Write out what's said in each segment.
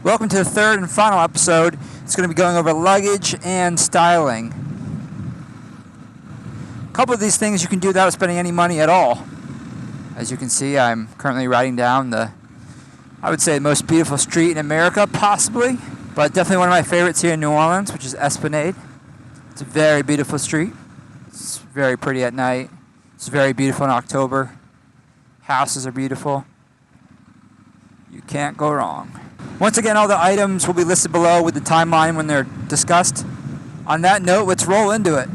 Welcome to the third and final episode. It's going to be going over luggage and styling. A couple of these things you can do without spending any money at all. As you can see, I'm currently riding down I would say, the most beautiful street in America, possibly, but definitely one of my favorites here in New Orleans, which is Esplanade. It's a very beautiful street. It's very pretty at night. It's very beautiful in October. Houses are beautiful. You can't go wrong. Once again, all the items will be listed below with the timeline when they're discussed. On that note, let's roll into it.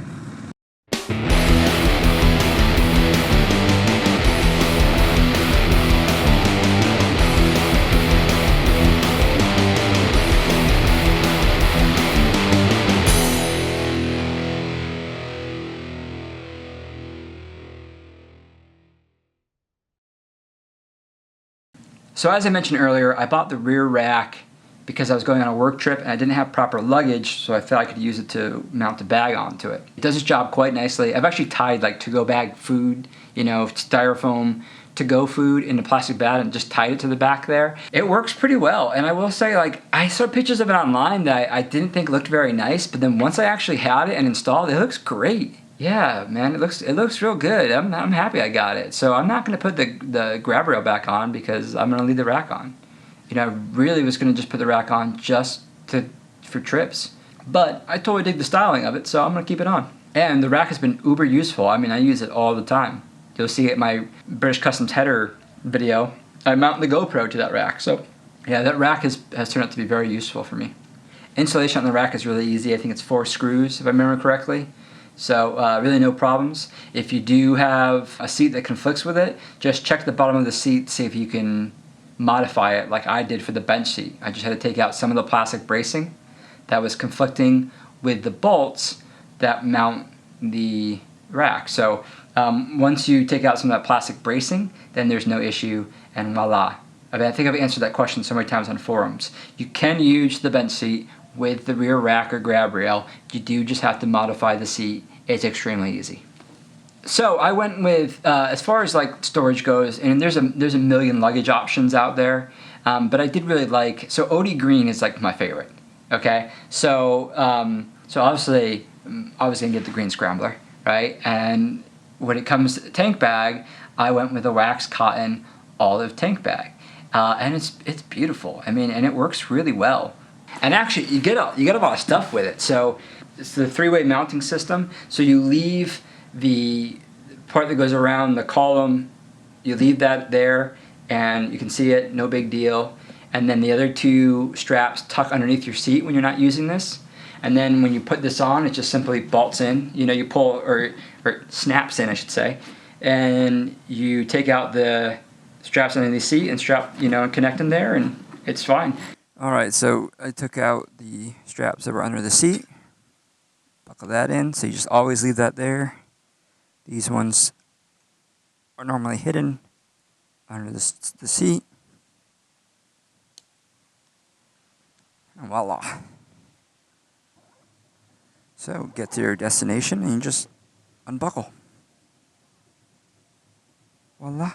So as I mentioned earlier, I bought the rear rack because I was going on a work trip and I didn't have proper luggage, so I felt I could use it to mount a bag onto it. It does its job quite nicely. I've actually tied like to-go bag food, styrofoam to-go food in a plastic bag and just tied it to the back there. It works pretty well, and I will say, I saw pictures of it online that I didn't think looked very nice, but then once I actually had it and installed it, it looks great. Yeah, man, it looks real good. I'm happy I got it. So I'm not going to put the grab rail back on because I'm going to leave the rack on. I really was going to just put the rack on just for trips. But I totally dig the styling of it, so I'm going to keep it on. And the rack has been uber useful. I mean, I use it all the time. You'll see it in my British Customs header video. I mount the GoPro to that rack. So yeah, that rack has turned out to be very useful for me. Installation on the rack is really easy. I think it's 4 screws, if I remember correctly. So really no problems. If you do have a seat that conflicts with it, just check the bottom of the seat, see if you can modify it like I did for the bench seat. I just had to take out some of the plastic bracing that was conflicting with the bolts that mount the rack. So once you take out some of that plastic bracing, then there's no issue, and voila. I think I've answered that question so many times on forums. You can use the bench seat with the rear rack or grab rail. You do just have to modify the seat. It's extremely easy. So I went with, as far as storage goes, and there's a million luggage options out there, but I did really like, so OD Green is my favorite, okay? So obviously I was gonna get the green scrambler, right? And when it comes to the tank bag, I went with a wax cotton olive tank bag. And it's beautiful. I mean, and it works really well. And actually, you get a lot of stuff with it. So it's the 3-way mounting system. So you leave the part that goes around the column, you leave that there, and you can see it, no big deal. And then the other 2 straps tuck underneath your seat when you're not using this. And then when you put this on, it just simply bolts in. You pull, or snaps in, I should say. And you take out the straps underneath the seat and strap, and connect them there, and it's fine. Alright, so I took out the straps that were under the seat, buckle that in, so you just always leave that there. These ones are normally hidden under the seat, and voila. So get to your destination and you just unbuckle. Voila.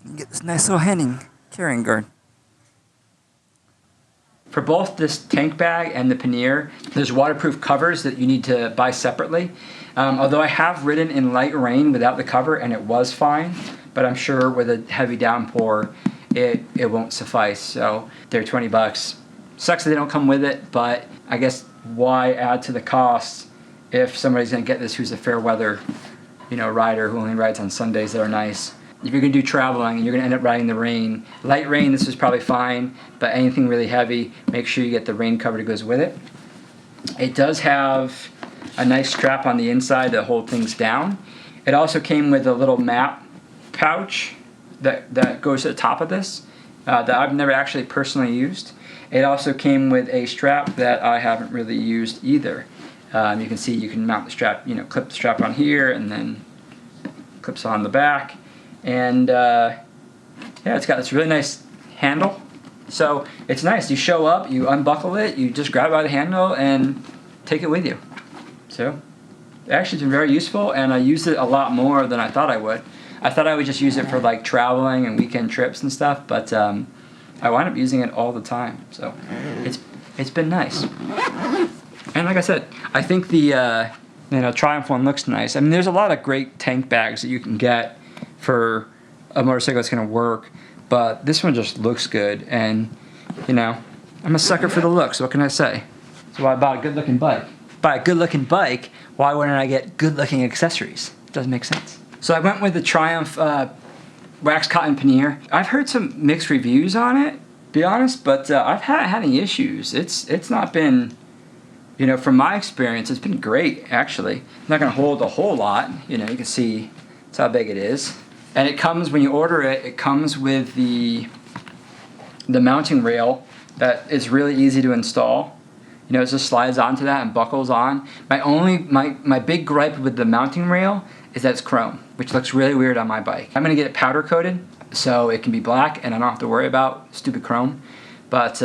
You get this nice little hanging carrying guard. For both this tank bag and the Pannier, there's waterproof covers that you need to buy separately. Although I have ridden in light rain without the cover and it was fine, but I'm sure with a heavy downpour, it won't suffice. So they're $20. Sucks that they don't come with it, but I guess why add to the cost if somebody's gonna get this who's a fair weather, rider who only rides on Sundays that are nice. If you're going to do traveling and you're going to end up riding the rain, light rain, this is probably fine, but anything really heavy, make sure you get the rain cover that goes with it. It does have a nice strap on the inside that holds things down. It also came with a little map pouch that goes to the top of this that I've never actually personally used. It also came with a strap that I haven't really used either. You can see you can mount the strap, clip the strap on here and then clips on the back. And yeah, it's got this really nice handle. So it's nice. You show up, you unbuckle it, you just grab it by the handle and take it with you. So actually it's been very useful, and I used it a lot more than I thought I would. I thought I would just use it for traveling and weekend trips and stuff, but I wind up using it all the time. So it's been nice. And like I said, I think the Triumph one looks nice. I mean, there's a lot of great tank bags that you can get for a motorcycle that's going to work, but this one just looks good. And I'm a sucker for the looks. What can I say? So I bought a good-looking bike. Buy a good-looking bike, why wouldn't I get good-looking accessories? It doesn't make sense. So I went with the Triumph Wax Cotton Pannier. I've heard some mixed reviews on it, to be honest, but I've not had any issues. It's not been, from my experience, it's been great, actually. It's not going to hold a whole lot. You can see that's how big it is. And it comes, when you order it, it comes with the mounting rail that is really easy to install. It just slides onto that and buckles on. My big gripe with the mounting rail is that it's chrome, which looks really weird on my bike. I'm gonna get it powder coated so it can be black and I don't have to worry about stupid chrome. But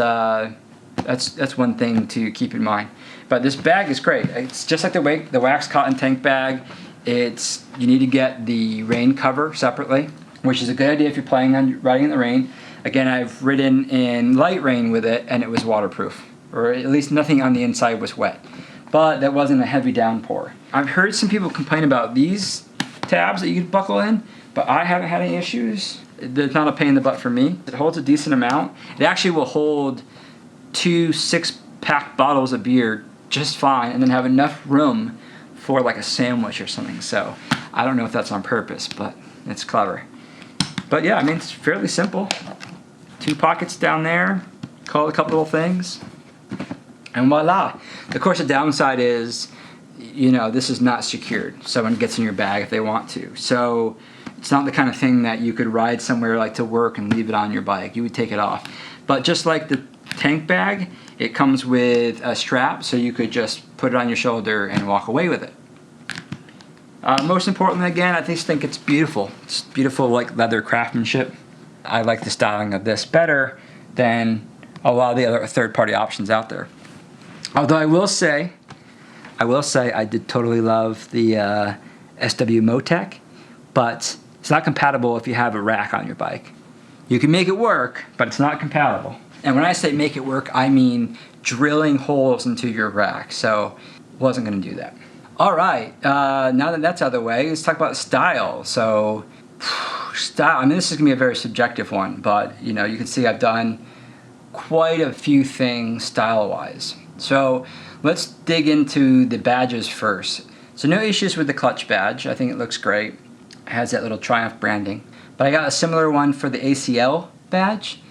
that's one thing to keep in mind. But this bag is great. It's just like the Wax Cotton tank bag. You need to get the rain cover separately, which is a good idea if you're planning on riding in the rain. Again, I've ridden in light rain with it and it was waterproof. Or at least nothing on the inside was wet. But that wasn't a heavy downpour. I've heard some people complain about these tabs that you can buckle in, but I haven't had any issues. It's not a pain in the butt for me. It holds a decent amount. It actually will hold 2 6-pack bottles of beer just fine and then have enough room for like a sandwich or something. So I don't know if that's on purpose, but it's clever. But yeah, I mean, it's fairly simple. 2 pockets down there, call it a couple little things. And voila. Of course, the downside is, this is not secured. Someone gets in your bag if they want to. So it's not the kind of thing that you could ride somewhere like to work and leave it on your bike. You would take it off. But just like the tank bag, it comes with a strap, so you could just put it on your shoulder and walk away with it. Most importantly, again, I just think it's beautiful. It's beautiful, like leather craftsmanship. I like the styling of this better than a lot of the other third-party options out there. Although I will say I did totally love the SW Motec, but it's not compatible if you have a rack on your bike. You can make it work, but it's not compatible. And when I say make it work, I mean drilling holes into your rack. So wasn't going to do that. All right, now that that's out of the way, let's talk about style. So style, I mean, this is going to be a very subjective one, but you can see I've done quite a few things style-wise. So let's dig into the badges first. So no issues with the clutch badge. I think it looks great. It has that little Triumph branding. But I got a similar one for the ACL badge.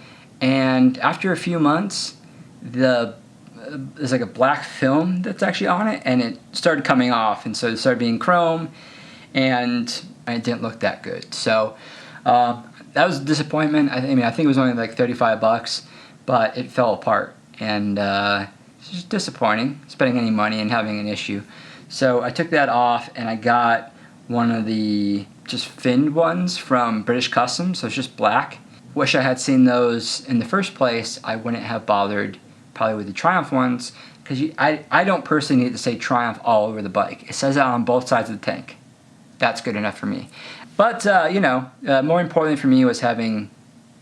And after a few months, there's like a black film that's actually on it, and it started coming off. And so it started being chrome, and it didn't look that good. So that was a disappointment. I think it was only like $35, but it fell apart. And it's just disappointing, spending any money and having an issue. So I took that off and I got one of the just finned ones from British Customs, so it's just black. Wish I had seen those in the first place. I wouldn't have bothered probably with the Triumph ones, because I don't personally need to say Triumph all over the bike. It says that on both sides of the tank. That's good enough for me. But, more importantly for me was having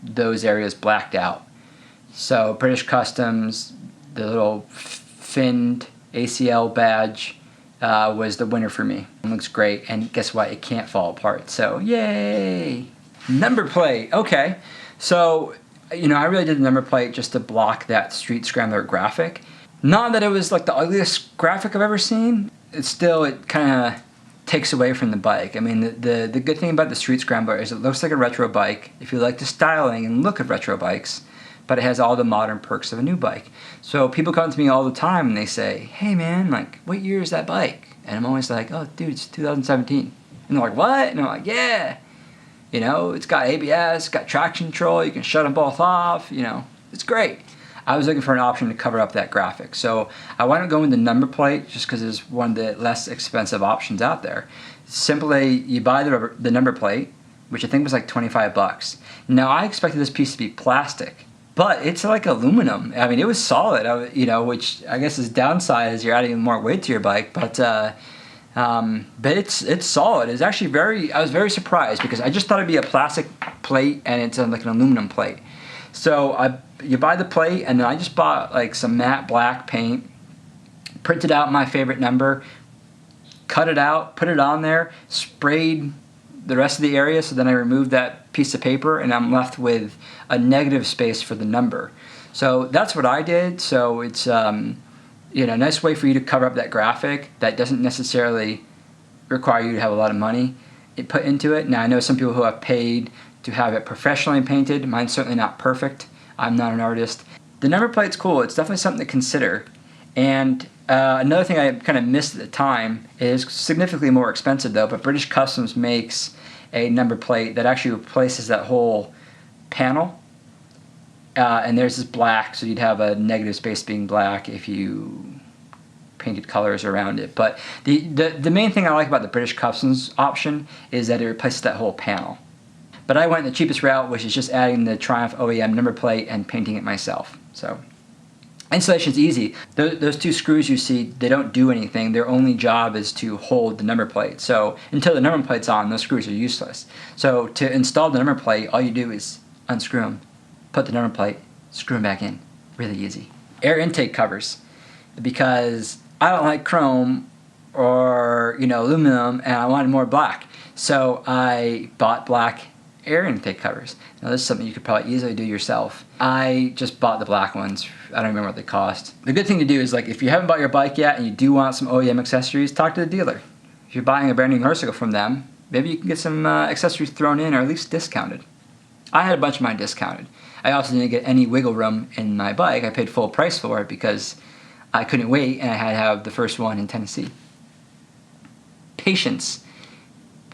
those areas blacked out. So British Customs, the little finned ACL badge was the winner for me. It looks great, and guess what? It can't fall apart. So yay! Number plate. Okay, so I really did the number plate just to block that Street Scrambler graphic. Not that it was like the ugliest graphic I've ever seen. It kind of takes away from the bike. I mean, the good thing about the Street Scrambler is it looks like a retro bike if you like the styling and look of retro bikes, but it has all the modern perks of a new bike. So people come to me all the time and they say, hey man, like, what year is that bike? And I'm always like, oh dude, it's 2017. And they're like, what? And I'm like, yeah. It's got ABS, it's got traction control, you can shut them both off, it's great. I was looking for an option to cover up that graphic. So I wound up going with the number plate just because it's one of the less expensive options out there. Simply, you buy the number plate, which I think was like $25. Now I expected this piece to be plastic, but it's like aluminum. I mean, it was solid, which I guess is downside is you're adding more weight to your bike, but it's solid. It's actually I was very surprised because I just thought it'd be a plastic plate and it's like an aluminum plate. So you buy the plate, and then I just bought like some matte black paint, printed out my favorite number, cut it out, put it on there, sprayed the rest of the area, so then I removed that piece of paper and I'm left with a negative space for the number. So that's what I did. So it's a nice way for you to cover up that graphic that doesn't necessarily require you to have a lot of money put into it. Now I know some people who have paid to have it professionally painted. Mine's certainly not perfect. I'm not an artist. The number plate's cool. It's definitely something to consider. And another thing I kind of missed at the time is significantly more expensive though, but British Customs makes a number plate that actually replaces that whole panel. And there's this black, so you'd have a negative space being black if you painted colors around it. But the main thing I like about the British Customs option is that it replaces that whole panel. But I went the cheapest route, which is just adding the Triumph OEM number plate and painting it myself. So installation's easy. Those two screws you see, they don't do anything. Their only job is to hold the number plate. So until the number plate's on, those screws are useless. So to install the number plate, all you do is unscrew them, put the number plate, screw them back in. Really easy. Air intake covers, because I don't like chrome or aluminum, and I wanted more black. So I bought black air intake covers. Now this is something you could probably easily do yourself. I just bought the black ones. I don't remember what they cost. The good thing to do is, like, if you haven't bought your bike yet and you do want some OEM accessories, talk to the dealer. If you're buying a brand new motorcycle from them, maybe you can get some accessories thrown in, or at least discounted. I had a bunch of mine discounted. I also didn't get any wiggle room in my bike. I paid full price for it because I couldn't wait, and I had to have the first one in Tennessee. Patience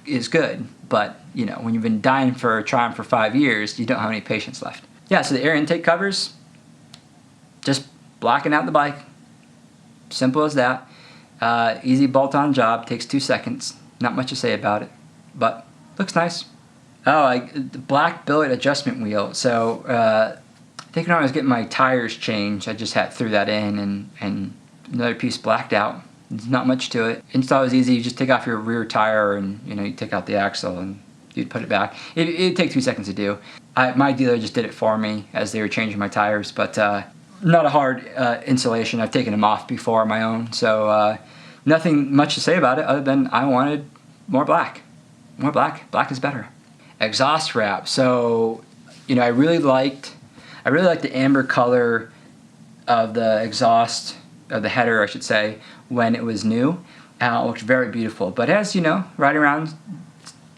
is good, but when you've been dying for a Triumph for 5 years, you don't have any patience left. Yeah, so the air intake covers, just blacking out the bike. Simple as that. Easy bolt-on job, takes 2 seconds. Not much to say about it, but looks nice. Oh, the black billet adjustment wheel. So I think when I was getting my tires changed, I just threw that in, and another piece blacked out. There's not much to it. Install is easy. You just take off your rear tire, and you take out the axle and you'd put it back. It'd take 2 seconds to do. My dealer just did it for me as they were changing my tires, but not a hard installation. I've taken them off before on my own, so nothing much to say about it other than I wanted more black. More black. Black is better. Exhaust wrap. So I really liked the amber color of the exhaust, of the header I should say, when it was new. It looked very beautiful, but as riding around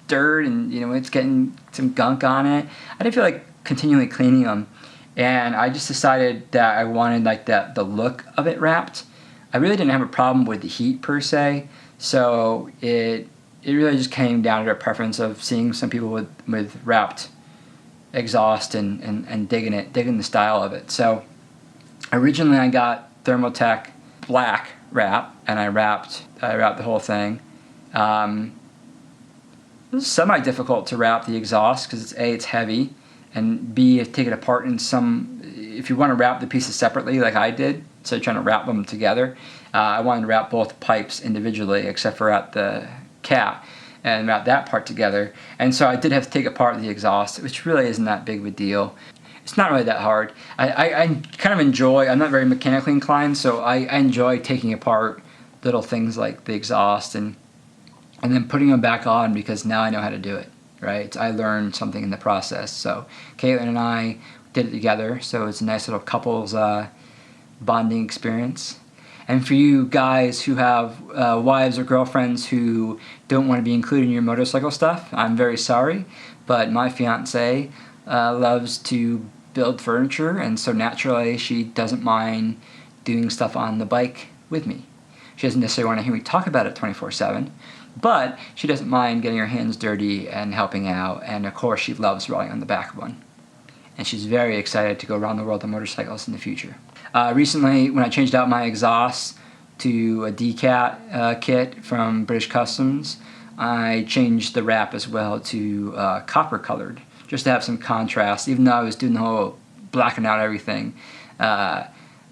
dirt and it's getting some gunk on it, I didn't feel like continually cleaning them, and I just decided that I wanted the look of it wrapped. I really didn't have a problem with the heat per se, so it really just came down to a preference of seeing some people with wrapped exhaust and digging the style of it. So originally I got Thermaltake black wrap, and I wrapped the whole thing. It was semi-difficult to wrap the exhaust because it's heavy, and B, you take it apart if you want to wrap the pieces separately like I did, so trying to wrap them together, I wanted to wrap both pipes individually except for at the cap, and wrap that part together. And so I did have to take apart the exhaust, which really isn't that big of a deal. It's not really that hard. I kind of enjoy, I'm not very mechanically inclined, so I enjoy taking apart little things like the exhaust and then putting them back on, because now I know how to do it, right? I learned something in the process. So Caitlin and I did it together, so it's a nice little couples bonding experience. And for you guys who have wives or girlfriends who don't want to be included in your motorcycle stuff, I'm very sorry, but my fiance loves to build furniture, and so naturally she doesn't mind doing stuff on the bike with me. She doesn't necessarily want to hear me talk about it 24/7, but she doesn't mind getting her hands dirty and helping out, and of course she loves riding on the back of one. And she's very excited to go around the world on motorcycles in the future. Recently, when I changed out my exhaust to a DCAT kit from British Customs, I changed the wrap as well to copper colored, just to have some contrast. Even though I was doing the whole blacking out everything, I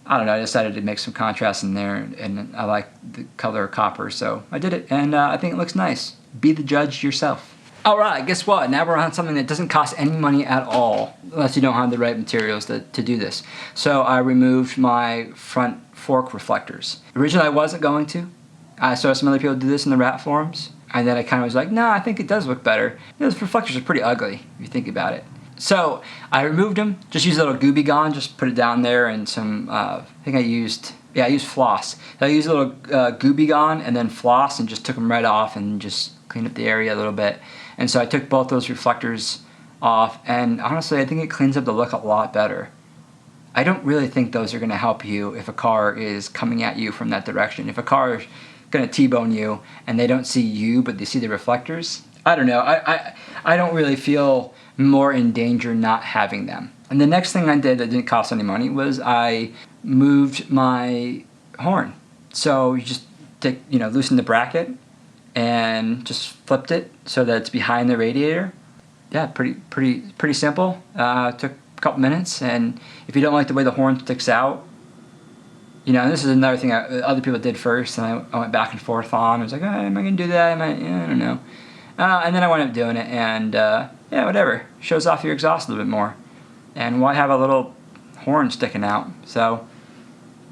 don't know, I decided to make some contrast in there, and I like the color of copper, so I did it, and I think it looks nice. Be the judge yourself. All right, guess what? Now we're on something that doesn't cost any money at all, unless you don't have the right materials to do this. So I removed my front fork reflectors. Originally I wasn't going to. I saw some other people do this in the wrap forums, and then I kind of was like, no, I think it does look better. Those reflectors are pretty ugly, if you think about it. So I removed them, just used a little Gooby Gone, just put it down there, and some, I used floss. So I used a little Gooby Gone and then floss and just took them right off and just cleaned up the area a little bit. And so I took both those reflectors off, and honestly I think it cleans up the look a lot better. I don't really think those are going to help you if a car is coming at you from that direction. If a car is going to T-bone you and they don't see you but they see the reflectors, I don't know. I don't really feel more in danger not having them. And the next thing I did that didn't cost any money was I moved my horn. So you just loosen the bracket and just flipped it so that it's behind the radiator. Yeah, pretty simple. Took a couple minutes, and if you don't like the way the horn sticks out, this is another thing other people did first, and I went back and forth on. I was like, am I gonna do that? I don't know. And then I went up doing it, and yeah, whatever. Shows off your exhaust a little bit more. And why have a little horn sticking out? So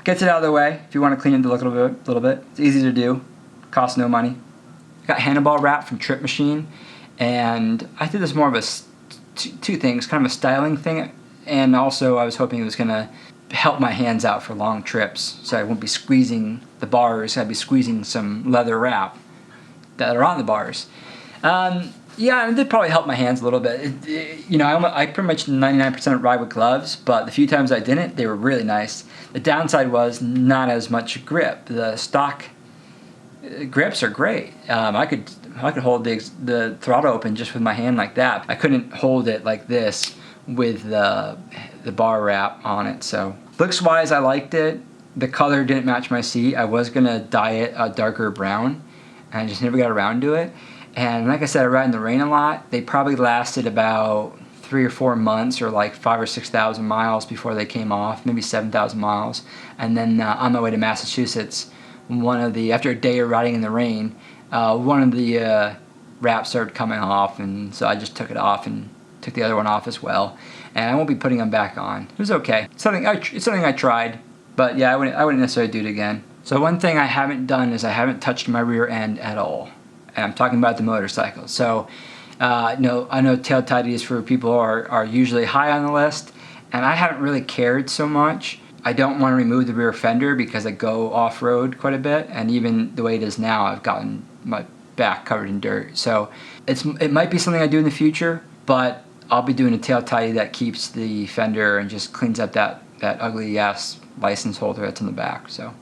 gets it out of the way. If you want to clean it the look a little bit, it's easy to do. Costs no money. Got Handlebar Wrap from Trip Machine, and I did this more of a two things, kind of a styling thing, and also I was hoping it was gonna help my hands out for long trips, so I won't be squeezing the bars. I'd be squeezing some leather wrap that are on the bars. Yeah, it did probably help my hands a little bit. I pretty much 99% ride with gloves, but the few times I didn't, they were really nice. The downside was not as much grip. The stock grips are great. I could hold the throttle open just with my hand like that. I couldn't hold it like this with the bar wrap on it. So looks wise, I liked it. The color didn't match my seat. I was gonna dye it a darker brown, and I just never got around to it. And like I said, I ride in the rain a lot. They probably lasted about 3 or 4 months, or like 5,000 or 6,000 miles before they came off, maybe 7,000 miles. And then on my way to Massachusetts, after a day of riding in the rain, one of the wraps started coming off, and so I just took it off and took the other one off as well. And I won't be putting them back on. It was okay. It's something I tried, but yeah, I wouldn't necessarily do it again. So one thing I haven't done is I haven't touched my rear end at all. And I'm talking about the motorcycle. So I know tail tidies for people are usually high on the list, and I haven't really cared so much. I don't want to remove the rear fender because I go off-road quite a bit, and even the way it is now, I've gotten my back covered in dirt. So it might be something I do in the future, but I'll be doing a tail tidy that keeps the fender and just cleans up that ugly ass license holder that's in the back. So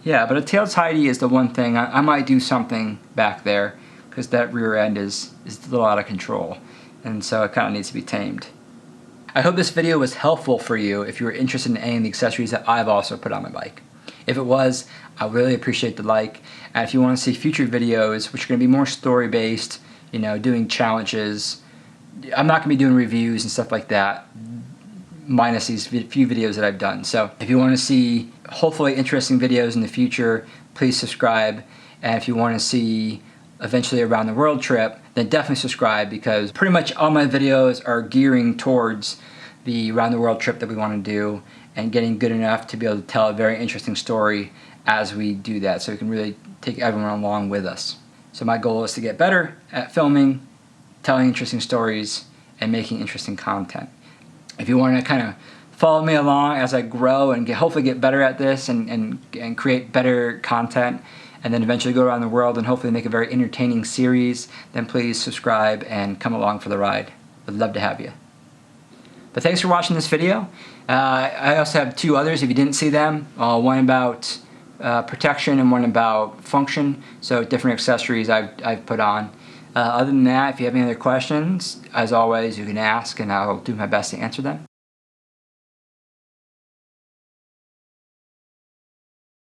yeah, but a tail tidy is the one thing I might do something back there, because that rear end is a little out of control, and so it kind of needs to be tamed. I hope this video was helpful for you if you were interested in any of the accessories that I've also put on my bike. If it was, I really appreciate the like, and if you want to see future videos, which are going to be more story-based, doing challenges, I'm not going to be doing reviews and stuff like that, minus these few videos that I've done. So if you want to see hopefully interesting videos in the future, please subscribe, and if you want to see eventually a around the world trip, then definitely subscribe, because pretty much all my videos are gearing towards the around the world trip that we want to do, and getting good enough to be able to tell a very interesting story as we do that, so we can really take everyone along with us. So my goal is to get better at filming, telling interesting stories, and making interesting content. If you want to kind of follow me along as I grow and hopefully get better at this and create better content, and then eventually go around the world and hopefully make a very entertaining series, then please subscribe and come along for the ride. I'd love to have you. But thanks for watching this video. I also have 2 others if you didn't see them. One about protection and one about function, so different accessories I've put on. Other than that, if you have any other questions, as always, you can ask, and I'll do my best to answer them.